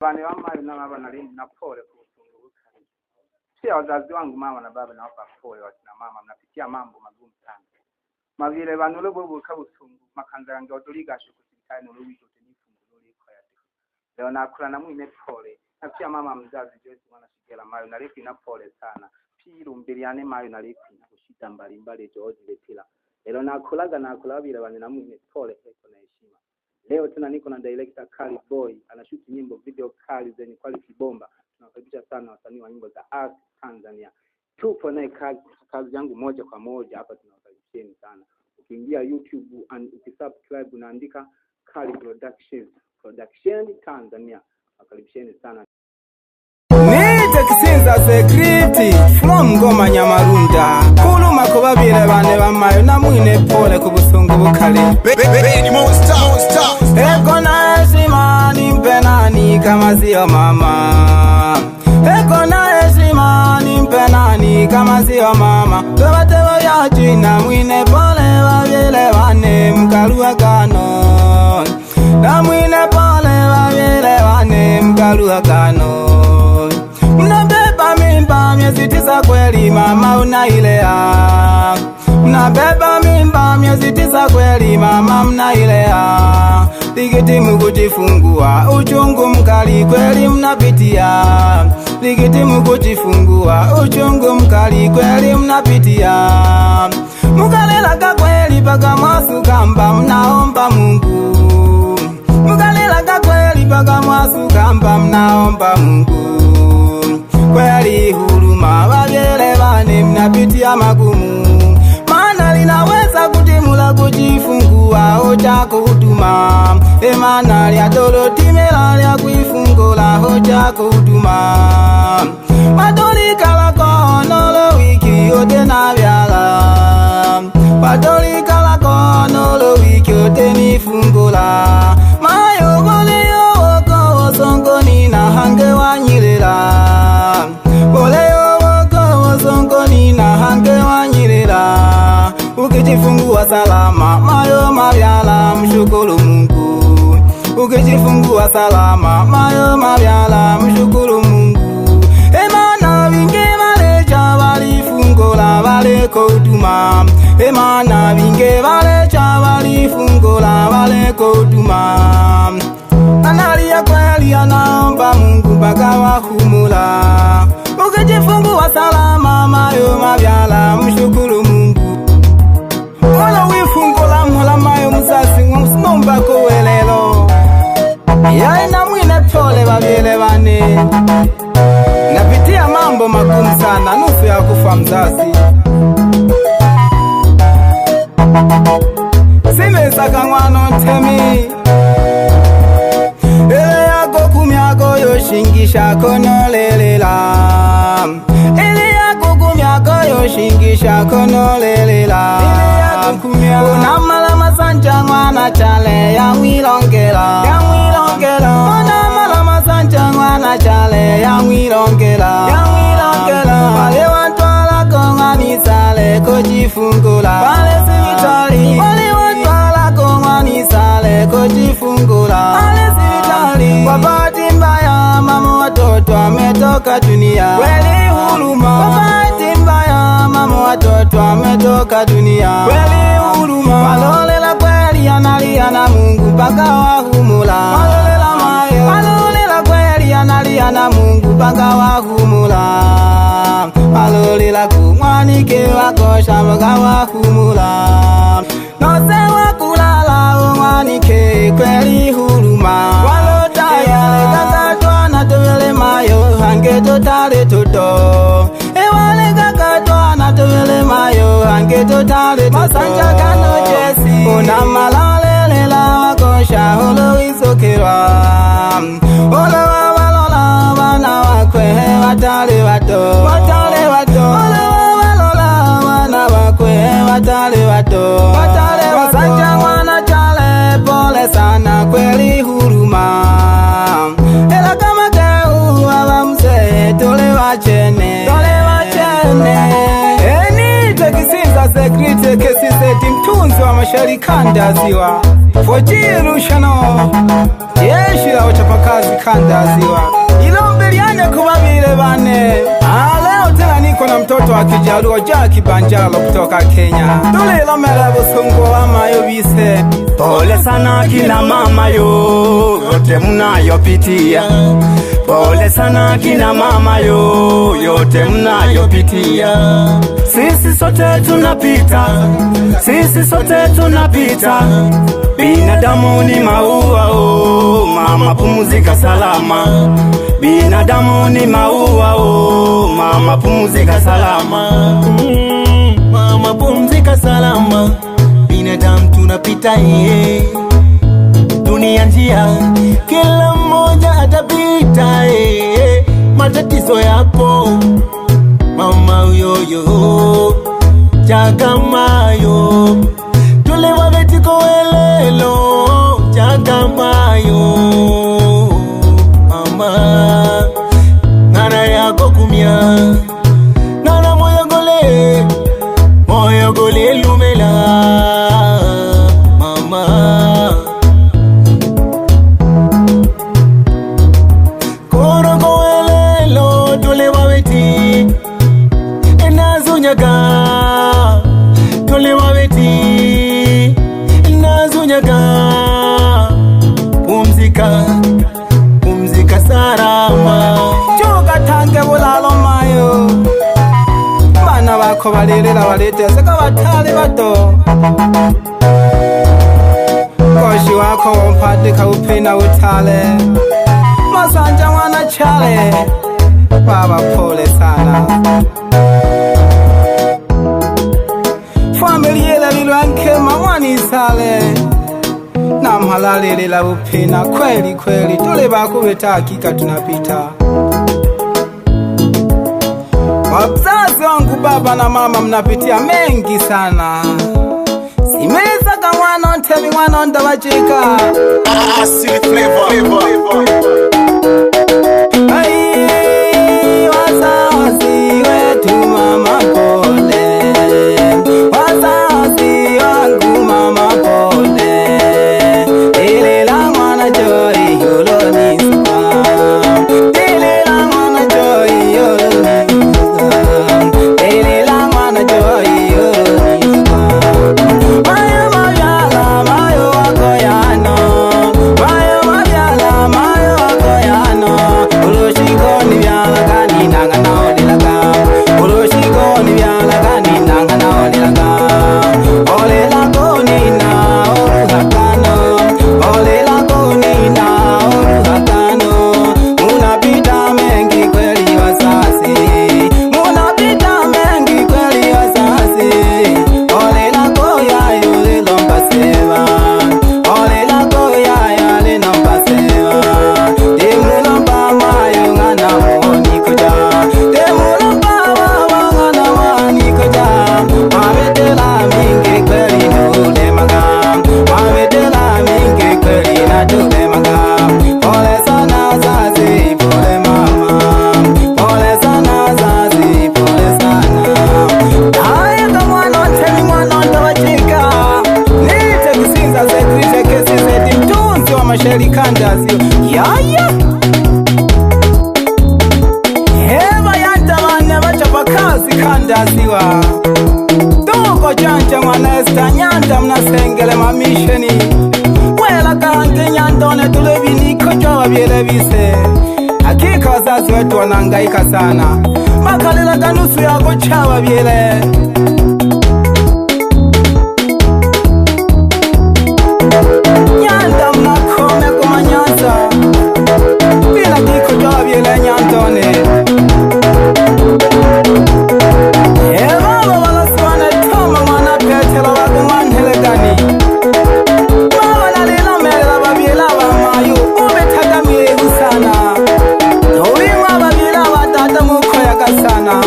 Bani wamayo na baba na pole kufunguka. Pia wazazi wangu mama na baba nawapa pole wakina mama mnapitia mambo magumu sana. Mavile banu lobo kabusungu makanza yange odoliga shukutikani n'urubijo tenifungulo kwa yati. Leo nakula na mwine pole. Na pia mama mzazi Joyce mwana shigela mayo na lipi na pole sana. Piru mbiliane mayo na lipi na kushita mbalimbali George Letila. Leo nakula vile bani na mwine pole heko na heshima. Leo tena niko na director Kali Boy anashoot nyimbo video kali zenye quality bomba. Tunakaribisha sana wasanii wa nyimbo za art Tanzania. Tupo naye kazi yangu moja kwa moja hapa, tunawakaribisheni sana. Ukiingia YouTube and ukisubscribe unaandika Kali Production Tanzania. Nakaribisheni sana. Nite Kisinza Security from Ngoma Nyamarunda kuluma ko babire bane bamayo na mwine pole ku busungu bukali Baby monster eko na heshima nimpe nani kama sio mama, eko na heshima nimpe nani kama sio mama. Tebatebo ya jina mwine pole babire bane mkalua kano na mwine pole babire bane mkalua kano. Mnabeba mimba miezi 9 kweli mama unailea. Mnabeba mimba miezi 9 kweli mama mnailea. Ligitimu kujifungua uchungu mkali kweli mnapitia. Ligitimu kujifungua uchungu mkali kweli mnapitia. Mukalelaga kweli paka mwasukamba mnaomba Mungu. Mukalelaga kweli paka mwasukamba mnaomba Mungu. Kweli huruma wagele bane mnapitia magumu. Maana linaweza kutimula kujifungua hoja kuhuduma. Maana lia dolotimela lia kuifungula hoja kuhuduma. Madolika lako nolo wiki yote na vyala. Madolika lako nolo wiki yote nifungula. Mayo gole yo wako songo nina hange wanyilela. Oleo wako wazongo nina hange wanyirela. Ukijifungua salama mayo mabyala mshukuru Mungu. Ukijifungua salama mayo mabyala mshukuru Mungu. Emana binge balecha balifungula baleko uduma. Emana binge balecha balifungula baleko uduma. Analia kweli anaomba Mungu mpaka wahumula. Ukijifungua salama mayo mabyala mshukuru Mungu. Wala wifungula mhola mayo mzazi msinomba kuwelelo. Yaina mwine pole babile bane. Napitia mambo magumu sana nusu ya kufa mzazi. Simesaka mwano ntemi. Shingisha kono lelela. Ele yako kumyako yo shingisha kono lelela. Una mala masanja mwana chale ya mwilongela. Una mala masanja mwana chale ya mwilongela. Wale watu ala kongani sale kujifungula. Wale sivitali. Wale watu ala kongani sale kujifungula. Wale sivitali. Kwa bahati mbaya mama watoto ametoka dunia. Kweli huruma. Kwa bahati mbaya mama watoto ametoka dunia. Kweli huruma. Walolela kweli analia na Mungu mpaka wahumula. Walolela mayo. Walolela kweli analia na Mungu mpaka wahumula. Walolela kumwanike wakosha mpaka wahumula. Nose wakulala umwanike kweli huruma. Hange totale toto. Ewale kakatwa na towele mayo. Hange totale toto. Masanja kano jesi. Una malale la wakosha holo isokera. Ola wawalola wana wakwe watale wato. Watale wato. Ola wawalola wana wakwe watale wato. Watale wato. Masanja wana chale pole sana kweli huruma. Ela kama tole wachene. Nite Kisinza Security KCZ mtunzi wa masharikanda ziwa Fojiru Shano. jeshi la wachapakazi kanda ya Ziwa. Ilombeliane kubabile bane. Leo tena niko na mtoto wa Kijaluo Jackie Banjalo kutoka Kenya. Tulilomele busungu wa mayo bise. Pole sana kina mama yo, yote mnayopitia. Pole sana kina mama yo, yote mnayopitia. Sisi sote tunapita, sisi sote tunapita. Binadamu ni maua oh, mama pumzika salama. Binadamu ni maua oh, mama pumzika salama. Mama pumzika salama. Binadamu tunapita dunia njia, kila mmoja atapita matatizo yapo mama uyoyo chakamayo tulewa betiko welelo chakamayo mama ngana yako kumya ngana moyo gole lumela mama koroko welelo tulewa beti enazunyaga tulewa beti enazunyaga pumzika sarama Chuka tange bulalo mayo. Bana bako balirira baliteze ka batali bato. Koshi wako mpadika upina utale. Masanja mwana chale. Baba pole sana. Familia lilwanke mawani sale. Na mhalalele la upina kweli kweli tule bakubeta hakika tunapita. Wazazi wangu baba na mama mnapitia mengi sana. Simeza ka mwana ntemi mwana ndabachika. Silly flavor. Ai wazazi wetu mama pole. Wazazi wangu mama pole. Yaya Heva yanta wane bachapakazi kanda ya Ziwa. Tuko chanja mwana esta nyanda mnasengele mamisheni. Wela kange nyandone tulebi niko jowa biele bise. Hakika wazazi wetu wanangaika sana. Makalila ganusu ya kuchawa biele. Nyanda mnakome kumanyanza. Bila kiko jowa biele nyandone. Eva wala suwane toma mwana petela wagu manhele gani. Mama nalila mela babiela wa mayu. Ube tagamie usana. Uwima babiela wa tata muko ya kasana.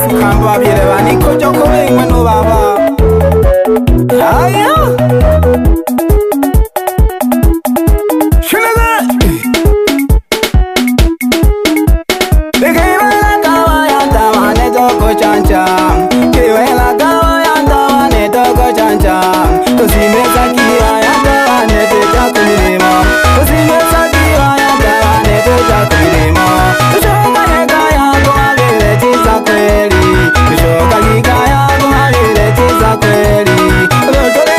kasi kamba bile bani kojo kowe ngwano baba. Aya. Shinaga. Kiwela kawa ya tawa ne toko chancha. Kiwela kawa ya tawa ne toko chancha. Tosimeza kiwa ya tawa ne teja kumilimo. Tosimeza kiwa ya tawa ne teja kumilimo. Tushoka hekaya kuhalile chiza kweli. Tushoka hikaya kuhalile chiza kweli. Lotole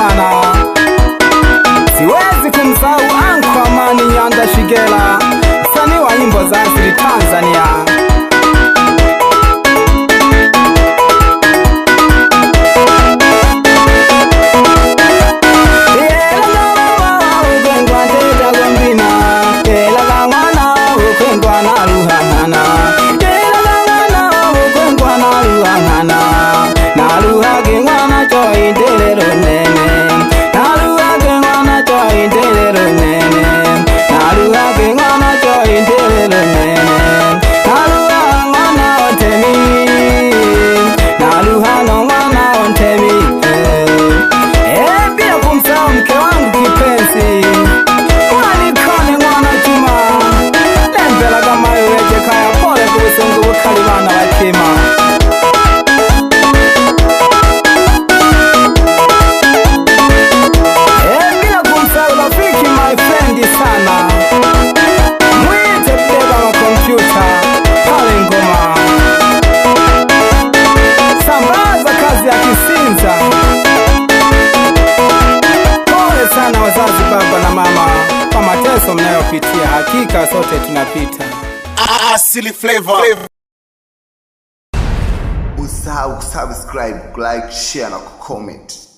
sana. Siwezi kumsahau Anko Amani Nyanda Shigela, msanii wa nyimbo za asili Tanzania. Mnayopitia hakika sote tunapita. Asili Flavor. Usahau kusubscribe, like, share na comment.